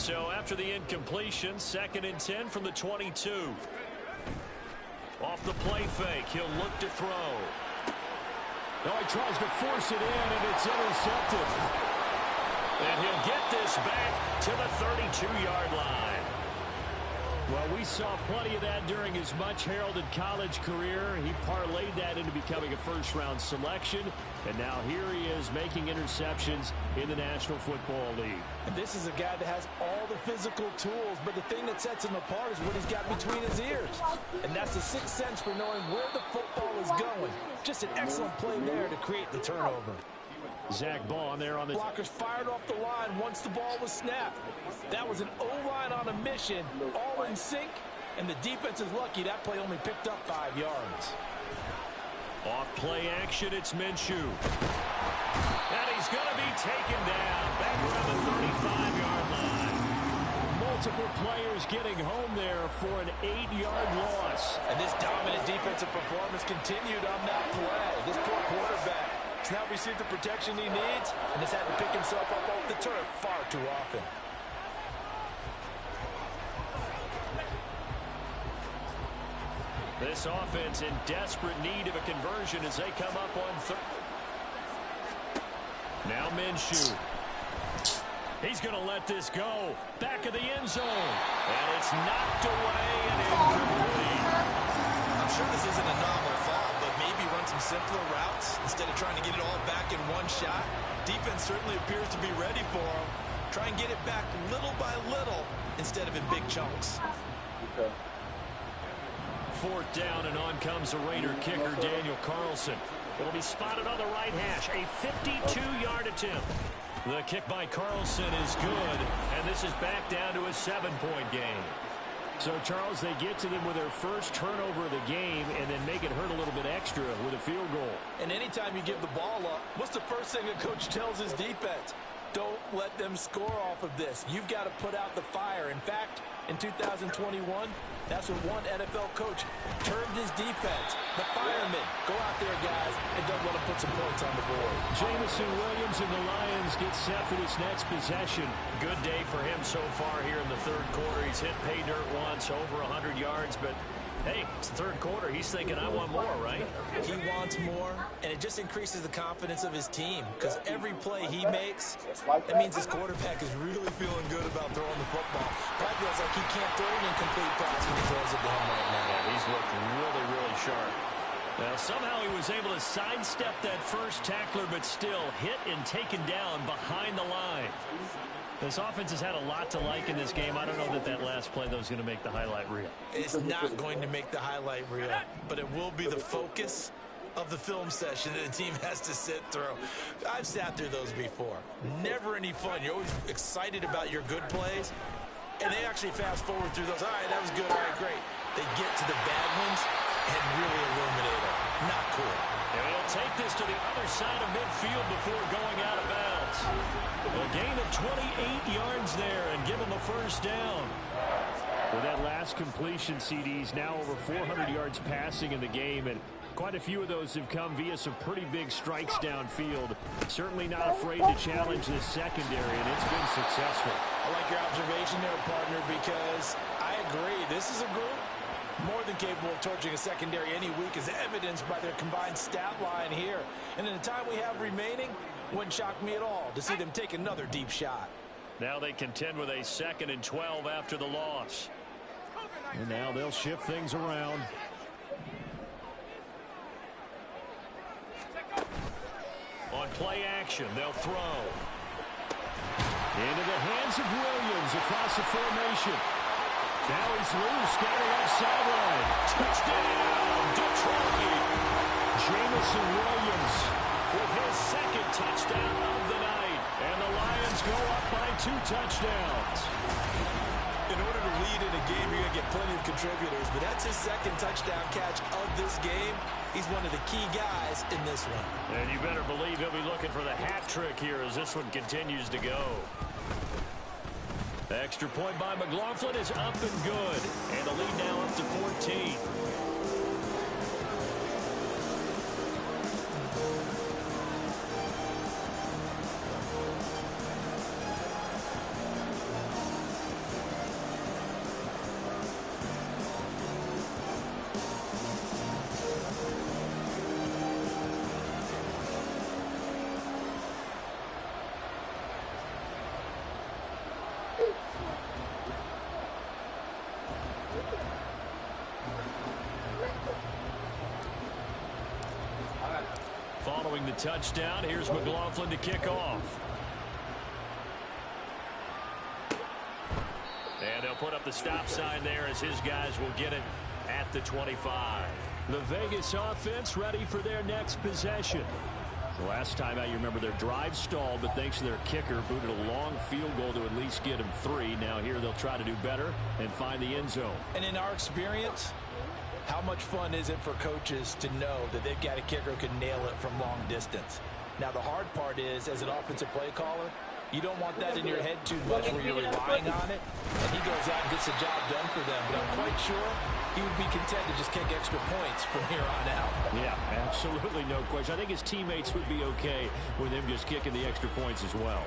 So after the incompletion, 2nd and 10 from the 22. Off the play fake, he'll look to throw. Now he tries to force it in, and it's intercepted. And he'll get this back to the 32-yard line. Well, we saw plenty of that during his much-heralded college career. He parlayed that into becoming a first-round selection, and now here he is making interceptions in the National Football League. And this is a guy that has all the physical tools, but the thing that sets him apart is what he's got between his ears. And that's the sixth sense for knowing where the football is going. Just an excellent play there to create the turnover. Zach Ball there on the blockers fired off the line once the ball was snapped. That was an O-line on a mission, all in sync, and the defense is lucky that play only picked up 5 yards. Off play action, it's Minshew. And he's going to be taken down back around the 35-yard line. Multiple players getting home there for an 8-yard loss. And this dominant defensive performance continued on that play. This poor quarterback has now received the protection he needs and has had to pick himself up off the turf far too often. This offense in desperate need of a conversion as they come up on third. Now Minshew. He's going to let this go. Back of the end zone. And it's knocked away and incomplete. I'm sure this isn't a novel fall, but maybe run some simpler routes instead of trying to get it all back in one shot. Defense certainly appears to be ready for him. Try and get it back little by little instead of in big chunks. Okay. 4th down, and on comes the Raider kicker, Daniel Carlson. It'll be spotted on the right hash. A 52-yard attempt. The kick by Carlson is good, and this is back down to a 7-point game. So, Charles, they get to them with their first turnover of the game and then make it hurt a little bit extra with a field goal. And anytime you give the ball up, what's the first thing a coach tells his defense? Don't let them score off of this. You've got to put out the fire. In fact, in 2021, that's what one NFL coach termed his defense. The firemen. Go out there, guys, and don't let them put some points on the board. Jamison Williams and the Lions get set for this next possession. Good day for him so far here in the third quarter. He's hit pay dirt once, over 100 yards, but hey, it's the third quarter. He's thinking, I want more, right? He wants more, and it just increases the confidence of his team because every play he makes, that means his quarterback is really feeling good about throwing the football. Probably feels like he can't throw an incomplete pass when he throws it to him right now. Yeah, he's looked really, really sharp. Now, somehow he was able to sidestep that first tackler, but still hit and taken down behind the line. This offense has had a lot to like in this game. I don't know that last play, though, is going to make the highlight reel. It's not going to make the highlight reel, but it will be the focus of the film session that the team has to sit through. I've sat through those before. Never any fun. You're always excited about your good plays, and they actually fast forward through those. All right, that was good. All right, great. They get to the bad ones and really illuminate them. Not cool. And he'll take this to the other side of midfield before going out of bounds. A gain of 28 yards there and give him a first down. With that last completion, CD's now over 400 yards passing in the game, and quite a few of those have come via some pretty big strikes downfield. Certainly not afraid to challenge this secondary, and it's been successful. I like your observation there, partner, because I agree. This is a group more than capable of torching a secondary any week, as evidenced by their combined stat line here. And in the time we have remaining, wouldn't shock me at all to see them take another deep shot. Now they contend with a 2nd and 12 after the loss. And now they'll shift things around. On play action, they'll throw. Into the hands of Williams across the formation. Now he's loose down the left sideline. Touchdown, Detroit! Jamison Williams with his 2nd touchdown of the night. And the Lions go up by 2 touchdowns. In order to lead in a game, you're going to get plenty of contributors, but that's his 2nd touchdown catch of this game. He's one of the key guys in this one. And you better believe he'll be looking for the hat trick here as this one continues to go. Extra point by McLaughlin is up and good. And the lead now up to 14. Following the touchdown, here's McLaughlin to kick off. And they'll put up the stop sign there as his guys will get it at the 25. The Vegas offense ready for their next possession. The last time out, you remember their drive stalled, but thanks to their kicker, booted a long field goal to at least get them 3. Now here they'll try to do better and find the end zone. And in our experience, how much fun is it for coaches to know that they've got a kicker who can nail it from long distance? Now, the hard part is, as an offensive play caller, you don't want that in your head too much where you're relying on it, and he goes out and gets the job done for them. But I'm quite sure he would be content to just kick extra points from here on out. Yeah, absolutely no question. I think his teammates would be okay with him just kicking the extra points as well.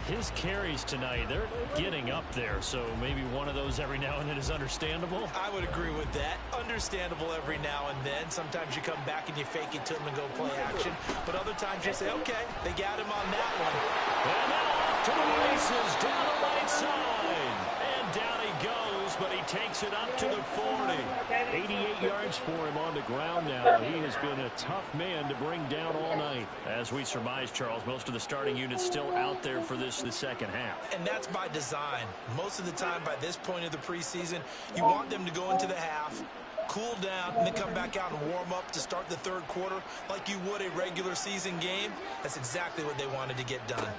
His carries tonight, they're getting up there, so maybe one of those every now and then is understandable. I would agree with that. Understandable every now and then. Sometimes you come back and you fake it to him and go play action. But other times you say, okay, they got him on that one. And now off to the races, down the right side. And down he goes, but he takes it up to the 40. 88 yards for him on the ground now. He has been a tough man to bring down all night. As we surmise, Charles, most of the starting units still out there for the second half. And that's by design. Most of the time by this point of the preseason, you want them to go into the half, cool down, and then come back out and warm up to start the third quarter like you would a regular season game. That's exactly what they wanted to get done.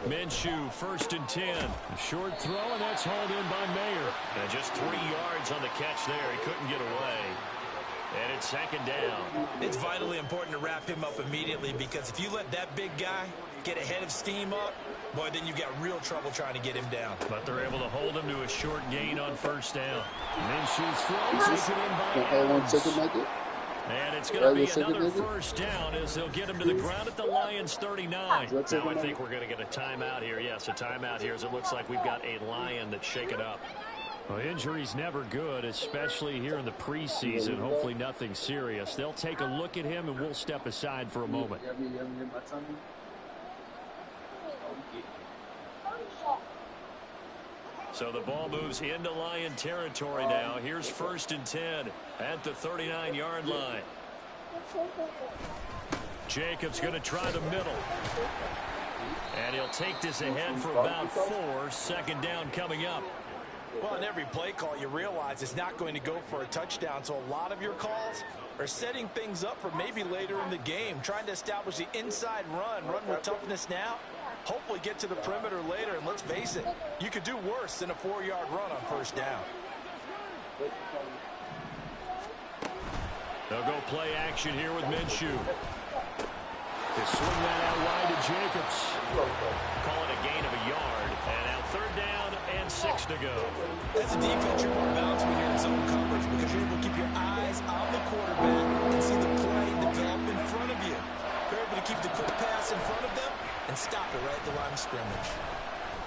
Minshew, 1st and 10. A short throw, and that's hauled in by Mayer. And just 3 yards on the catch there. He couldn't get away. And it's 2nd down. It's vitally important to wrap him up immediately, because if you let that big guy get a head of steam up, boy, then you've got real trouble trying to get him down. But they're able to hold him to a short gain on 1st down. Minshew's throw taken in by Adams. And it's going to be another 1st down as they'll get him to the ground at the Lions 39. Now I think we're going to get a timeout here. Yes, a timeout here as it looks like we've got a Lion that's shaken up. Well, injury's never good, especially here in the preseason. Hopefully nothing serious. They'll take a look at him and we'll step aside for a moment. So the ball moves into Lion territory now. Here's 1st and 10 at the 39-yard line. Jacobs going to try the middle. And he'll take this ahead for about 4. 2nd down coming up. Well, in every play call, you realize it's not going to go for a touchdown. So a lot of your calls are setting things up for maybe later in the game, trying to establish the inside run with toughness now. Hopefully get to the perimeter later, and let's face it, you could do worse than a 4-yard run on 1st down. They'll go play action here with Minshew. They swing that out wide to Jacobs. Call it a gain of a yard. And now 3rd down and 6 to go. As a defense, you're more balanced when you're in zone coverage because you're able to keep your eyes on the quarterback and see the play develop in front of you. You're able to keep the quick pass in front of them and stop it right at the line of scrimmage.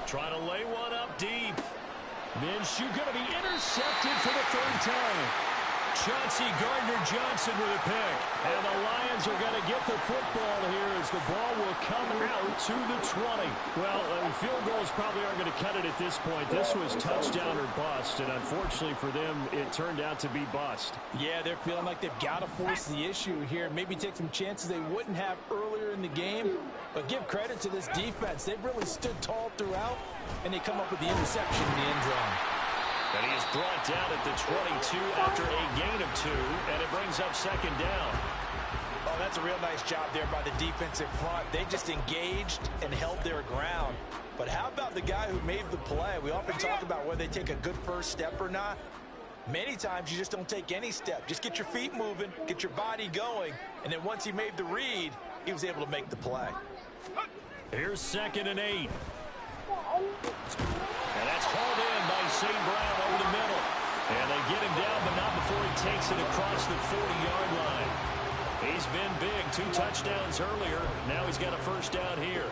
Trying to lay one up deep. Minshew going to be intercepted for the 3rd time. Chauncey Gardner-Johnson with a pick. And the Lions are going to get the football here as the ball will come out to the 20. Well, field goals probably aren't going to cut it at this point. This was touchdown or bust, and unfortunately for them, it turned out to be bust. Yeah, they're feeling like they've got to force the issue here. Maybe take some chances they wouldn't have earlier in the game. But give credit to this defense. They've really stood tall throughout, and they come up with the interception in the end zone. And he is brought down at the 22 after a gain of 2, and it brings up 2nd down. Oh, that's a real nice job there by the defensive front. They just engaged and held their ground. But how about the guy who made the play? We often talk about whether they take a good first step or not. Many times you just don't take any step. Just get your feet moving, get your body going, and then once he made the read, he was able to make the play. Here's 2nd and 8. And that's hauled in by St. Brown over the middle. And they get him down, but not before he takes it across the 40-yard line. He's been big. 2 touchdowns earlier. Now he's got a 1st down here.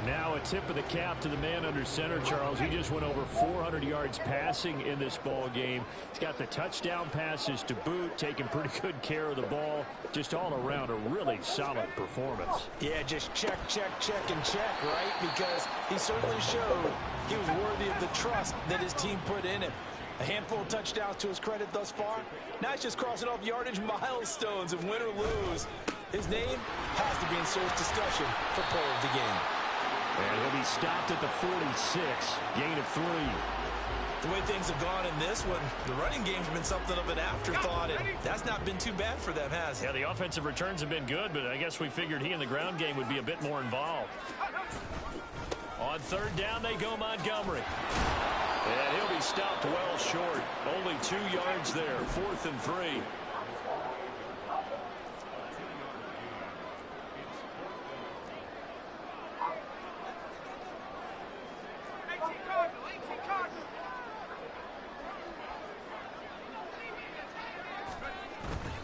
Now a tip of the cap to the man under center, Charles. He just went over 400 yards passing in this ball game. He's got the touchdown passes to boot, taking pretty good care of the ball. Just all around a really solid performance. Yeah, just check, and check, right? Because he certainly showed he was worthy of the trust that his team put in him. A handful of touchdowns to his credit thus far. Now he's just crossing off yardage milestones, and win or lose, his name has to be in serious discussion for player of the game. And he'll be stopped at the 46, gain of 3. The way things have gone in this one, the running game's been something of an afterthought, and that's not been too bad for them, has it? Yeah, the offensive returns have been good, but I guess we figured he in the ground game would be a bit more involved. On third down, they go Montgomery. And he'll be stopped well short. Only 2 yards there, 4th and 3.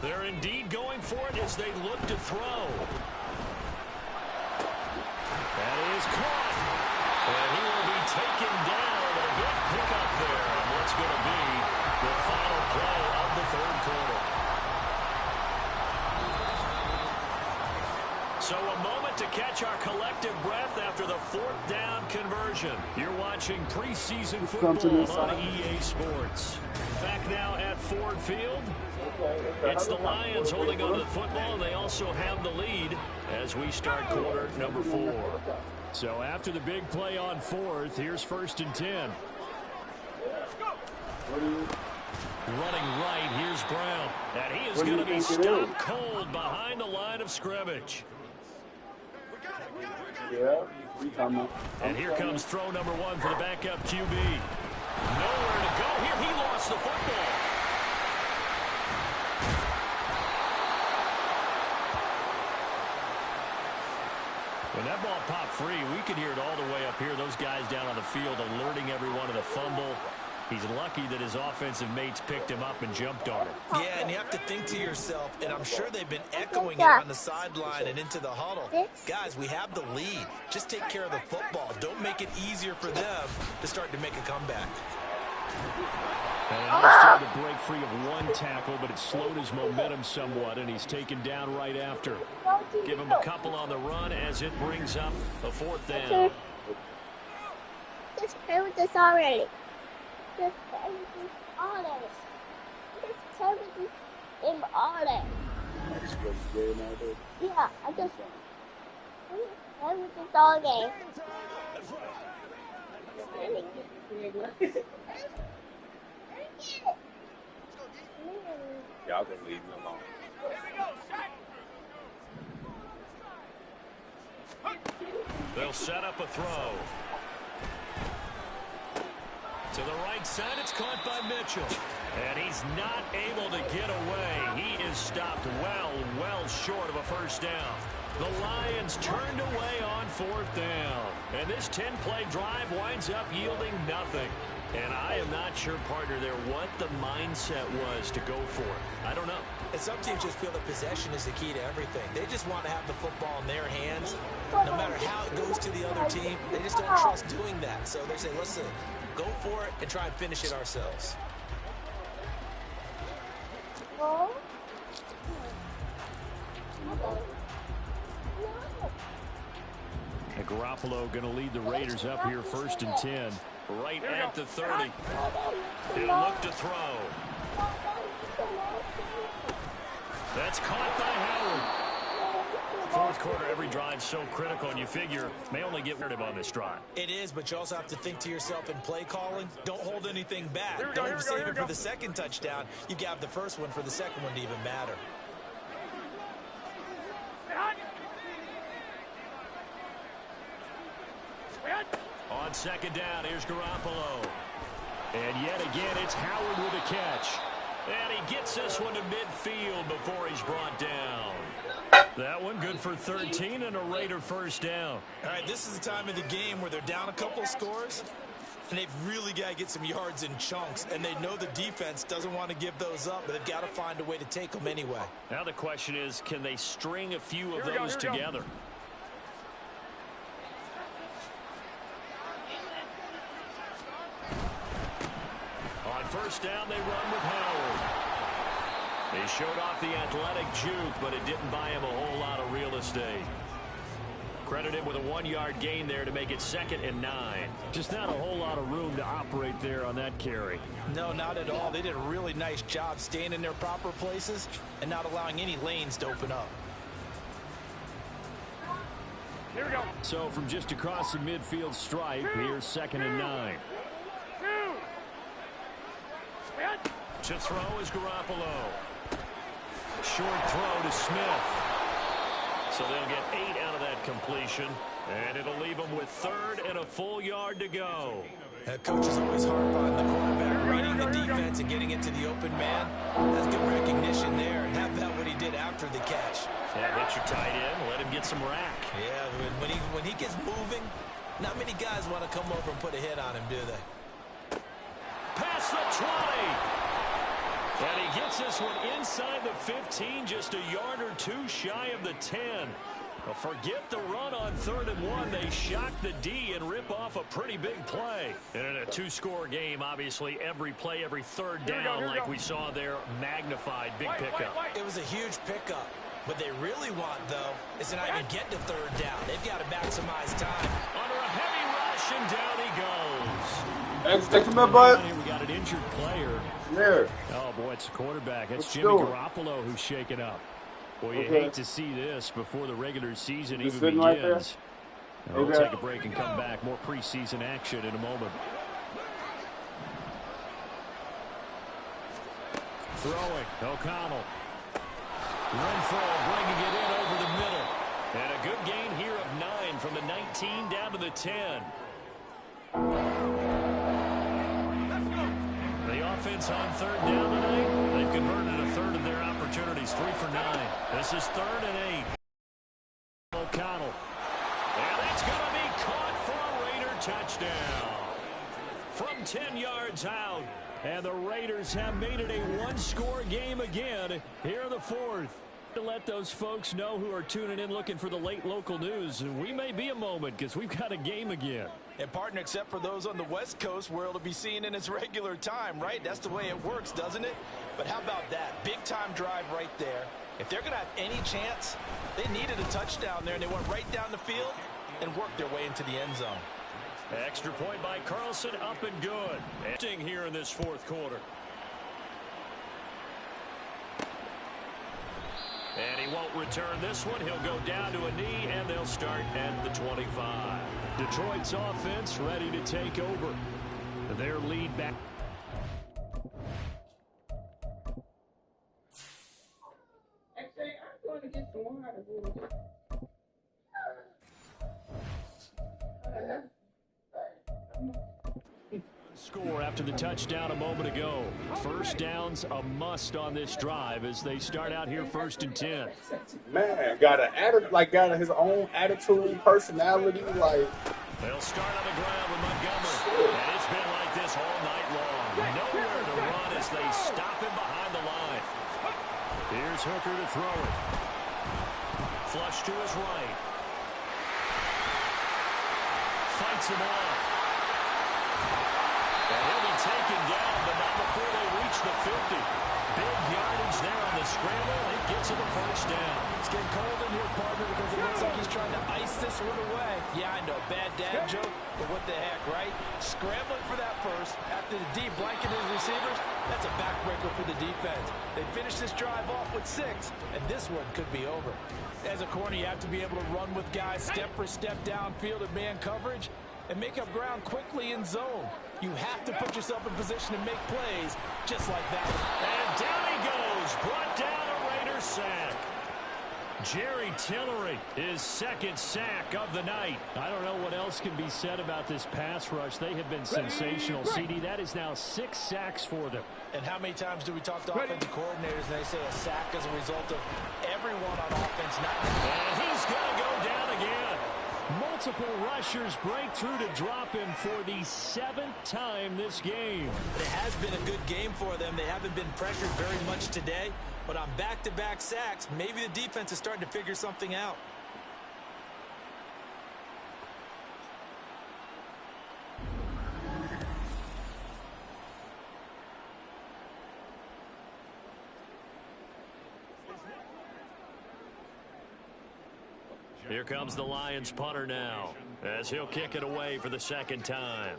They're indeed going for it as they look to throw. That is caught. And he will be taken down. A good pickup there on what's going to be the final play of the 3rd quarter. So a moment to catch our collective breath after the 4th down conversion. You're watching preseason football on EA Sports. Back now at Ford Field. It's the Lions holding on to the football, and they also have the lead as we start quarter number 4. So after the big play on 4th, here's 1st and 10. Running right, here's Brown. And he is going to be stopped cold behind the line of scrimmage. And here comes throw number 1 for the backup QB. Nowhere to go here. He lost the football. When that ball popped free, we could hear it all the way up here. Those guys down on the field alerting everyone of the fumble. He's lucky that his offensive mates picked him up and jumped on him. Yeah, and you have to think to yourself, and I'm sure they've been echoing it on the sideline and into the huddle. Guys, we have the lead. Just take care of the football. Don't make it easier for them to start to make a comeback. And a nice try to break free of 1 tackle, but it slowed his momentum somewhat, and he's taken down right after. Give him a couple on the run as it brings up a 4th down. Just play with this already. Just play with this already. Just play with this game already. Yeah, I just play with this all game. Y'all can leave me alone. They'll set up a throw. To the right side, it's caught by Mitchell. And he's not able to get away. He is stopped well short of a 1st down. The Lions turned away on 4th down. And this 10-play drive winds up yielding nothing. And I am not sure, partner, there what the mindset was to go for it. I don't know. And some teams just feel that possession is the key to everything. They just want to have the football in their hands. No matter how it goes to the other team, they just don't trust doing that. So they say, listen, go for it and try and finish it ourselves. And Garoppolo going to lead the Raiders up here 1st and 10. Right at the 30. He'll look to throw. That's caught by Howard. 4th quarter, every drive so critical, and you figure may only get rid of on this drive. It is, but you also have to think to yourself in play calling, don't hold anything back. Don't save it for the 2nd touchdown. You got the 1st one for the 2nd one to even matter. On 2nd down, here's Garoppolo. And yet again, it's Howard with a catch. And he gets this one to midfield before he's brought down. That one good for 13 and a Raider 1st down. All right, this is the time of the game where they're down a couple of scores, and they've really got to get some yards in chunks, and they know the defense doesn't want to give those up, but they've got to find a way to take them anyway. Now the question is, can they string a few of those together? first down, they run with Howard. He showed off the athletic juke, but it didn't buy him a whole lot of real estate. Credit him with a 1-yard gain there to make it 2nd and 9. Just not a whole lot of room to operate there on that carry. No, not at all. They did a really nice job staying in their proper places and not allowing any lanes to open up. Here we go. So from just across the midfield stripe, here's 2nd and 9. To throw is Garoppolo. Short throw to Smith. So they'll get 8 out of that completion, and it'll leave them with 3rd and a full yard to go. Coaches always harp on the quarterback reading the defense and getting it to the open man. That's good recognition there, and have that what he did after the catch. Yeah, hit your tight end, let him get some rack. Yeah, when he gets moving, not many guys want to come over and put a hit on him, do they? Past the 20. And he gets this one inside the 15, just a yard or 2 shy of the 10. Well, forget the run on 3rd and 1. They shock the D and rip off a pretty big play. And in a 2-score game, obviously, every play, every 3rd down, like we saw there, magnified. Big pickup. It was a huge pickup. What they really want, though, is to not even get to 3rd down. They've got to maximize time. Under a heavy rush, and down he goes. Take my butt. We got an injured player. There. Oh, boy, it's the quarterback. That's What's Jimmy doing? Garoppolo who's shaken up. Boy, you Okay. hate to see this before the regular season Just even sitting right there? begins. We'll Okay. take a break and come back. More preseason action in a moment. Throwing, O'Connell. Renfro bringing it in over the middle. And a good gain here of 9 from the 19 down to the 10. The offense on 3rd down tonight, they've converted a 3rd of their opportunities, 3 for 9. This is 3rd and 8. O'Connell. And that's going to be caught for a Raider touchdown. From 10 yards out. And the Raiders have made it a 1-score game again here in the 4th. To let those folks know who are tuning in looking for the late local news, we may be a moment because we've got a game again. And partner, except for those on the West Coast where it'll be seen in its regular time, right? That's the way it works, doesn't it? But how about that? Big time drive right there. If they're going to have any chance, they needed a touchdown there, and they went right down the field and worked their way into the end zone. Extra point by Carlson, up and good. Ending here in this 4th quarter. And he won't return this one. He'll go down to a knee, and they'll start at the 25. Detroit's offense ready to take over. Their lead back. Actually, I'm going to get some water. Score after the touchdown a moment ago. First down's a must on this drive as they start out here 1st and 10. Man, got his own attitude, personality, like. They'll start on the ground with Montgomery. And it's been like this all night long. Nowhere to run as they stop him behind the line. Here's Hooker to throw it. Flush to his right. Fights him off. And he'll be taken down, but not before they reach the 50. Big yardage there on the scramble. It gets him a first down. It's getting cold in here, partner, because it looks like he's trying to ice this one away. Yeah, I know, bad dad joke, but what the heck, right? Scrambling for that first after the D blanketed his receivers, that's a backbreaker for the defense. They finished this drive off with 6, and this one could be over. As a corner, you have to be able to run with guys step for step downfield in man coverage and make up ground quickly in zone. You have to put yourself in position to make plays just like that. And down he goes. Brought down a Raider sack. Jerry Tillery, his 2nd sack of the night. I don't know what else can be said about this pass rush. They have been sensational, CD. That is now 6 sacks for them. And how many times do we talk to offensive coordinators and they say a sack as a result of everyone on offense not... And he's going to go down again. Multiple rushers break through to drop him for the 7th time this game. It has been a good game for them. They haven't been pressured very much today, but on back-to-back sacks, maybe the defense is starting to figure something out. Here comes the Lions punter now, as he'll kick it away for the second time.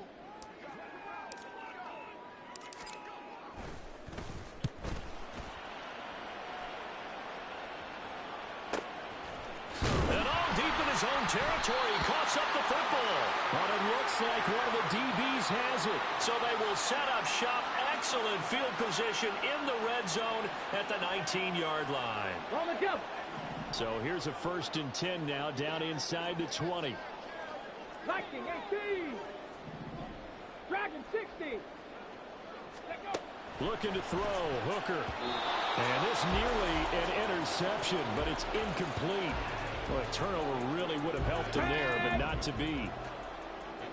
And all deep in his own territory, he coughs up the football. But it looks like one of the DBs has it. So they will set up shop. Excellent field position in the red zone at the 19-yard line. So here's a 1st and 10 now, down inside the 20. Lightning 18. Dragon 60. Looking to throw, Hooker. And this nearly an interception, but it's incomplete. Well, a turnover really would have helped him there, but not to be.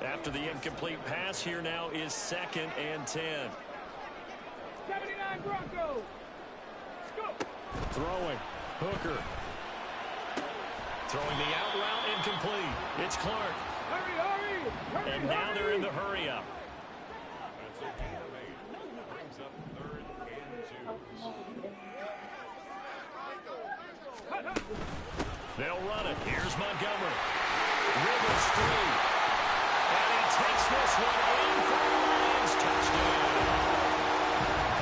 After the incomplete pass, here now is 2nd and 10. 79 Broncos. Go. Throwing, Hooker. Throwing the out route incomplete. It's Clark. Hurry. And now they're in the hurry-up. They'll run it. Here's Montgomery. Rivers through. And he takes this one in for the Lions. Touchdown.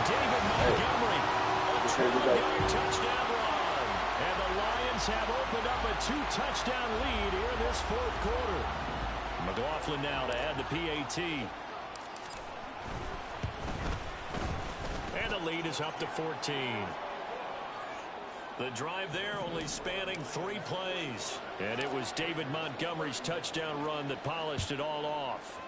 David Montgomery. A 12-yard touchdown run. And the Lions have opened up a 2-touchdown lead here in this 4th quarter. McLaughlin now to add the PAT. And the lead is up to 14. The drive there only spanning 3 plays. And it was David Montgomery's touchdown run that polished it all off.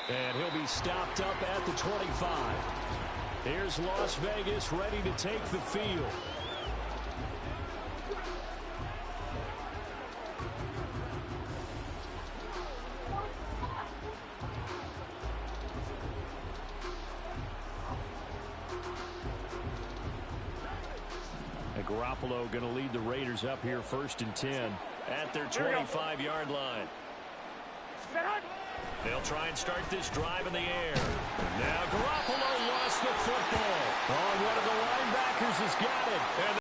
And he'll be stopped up at the 25. Here's Las Vegas ready to take the field. Garoppolo going to lead the Raiders up here 1st and 10 at their 25-yard line. They'll try and start this drive in the air. Now Garoppolo lost the football. Oh, one of the linebackers has got it. And